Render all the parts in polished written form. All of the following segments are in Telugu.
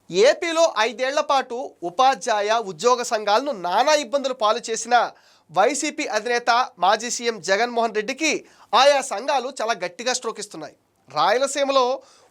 ఏపీలో 5 ఏళ్ల పాటు ఉపాధ్యాయ ఉద్యోగ సంఘాలను నానా ఇబ్బందులు పాలు చేసిన వైసీపీ అధినేత మాజీ సీఎం జగన్మోహన్ రెడ్డికి ఆయా సంఘాలు చాలా గట్టిగా స్ట్రోక్ ఇస్తున్నాయి. రాయలసీమలో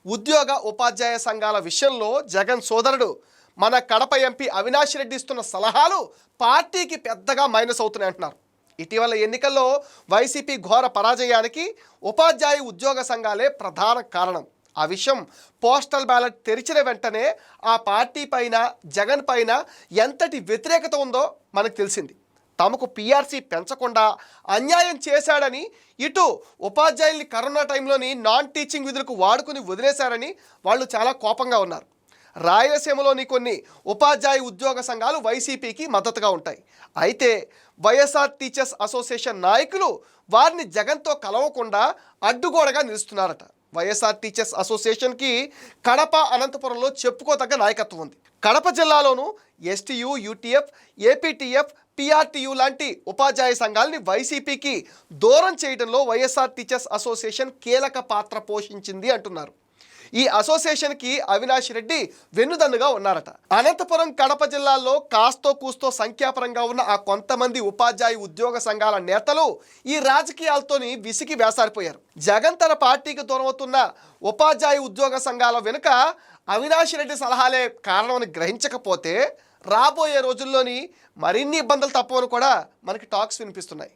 ఉద్యోగ ఉపాధ్యాయ సంఘాల విషయంలో జగన్ సోదరుడు మన కడప ఎంపీ అవినాష్ రెడ్డి ఇస్తున్న సలహాలు పార్టీకి పెద్దగా మైనస్ అవుతున్నాయి అంటున్నారు. ఇటీవల ఎన్నికల్లో వైసీపీ ఘోర పరాజయానికి ఉపాధ్యాయ ఉద్యోగ సంఘాలే ప్రధాన కారణం. ఆ విషయం పోస్టల్ బ్యాలెట్ తెరిచిన వెంటనే ఆ పార్టీ పైన జగన్ పైన ఎంతటి వ్యతిరేకత ఉందో మనకు తెలిసింది. తమకు పీఆర్సీ పెంచకుండా అన్యాయం చేశాడని, ఇటు ఉపాధ్యాయుల్ని కరోనా టైంలోని నాన్ టీచింగ్ విధులకు వాడుకుని వదిలేశారని వాళ్ళు చాలా కోపంగా ఉన్నారు. రాయలసీమలోని కొన్ని ఉపాధ్యాయ ఉద్యోగ సంఘాలు వైసీపీకి మద్దతుగా ఉంటాయి. అయితే వైఎస్ఆర్ టీచర్స్ అసోసియేషన్ నాయకులు వారిని జగన్తో కలవకుండా అడ్డుగోడగా నిలుస్తున్నారట. వైఎస్ఆర్ టీచర్స్ అసోసియేషన్కి కడప, అనంతపురంలో చెప్పుకోదగ్గ నాయకత్వం ఉంది. కడప జిల్లాలోనూ ఎస్టీయు, యూటీఎఫ్, ఏపీటీఎఫ్, పీఆర్టీయు లాంటి ఉపాధ్యాయ సంఘాలని వైసీపీకి దూరం చేయడంలో వైఎస్ఆర్ టీచర్స్ అసోసియేషన్ కీలక పాత్ర పోషించింది అంటున్నారు. ఈ అసోసియేషన్కి అవినాష్ రెడ్డి వెన్నుదన్నుగా ఉన్నారట. అనంతపురం, కడప జిల్లాల్లో కాస్తో కూస్తో సంఖ్యాపరంగా ఉన్న ఆ కొంతమంది ఉపాధ్యాయ ఉద్యోగ సంఘాల నేతలు ఈ రాజకీయాలతోని విసిగి వేసారిపోయారు. జగన్ తన పార్టీకి దూరమవుతున్న ఉపాధ్యాయ ఉద్యోగ సంఘాల వెనుక అవినాష్ రెడ్డి సలహాలే కారణమని గ్రహించకపోతే రాబోయే రోజుల్లోని మరిన్ని ఇబ్బందులు తప్పవని కూడా మనకి టాక్స్ వినిపిస్తున్నాయి.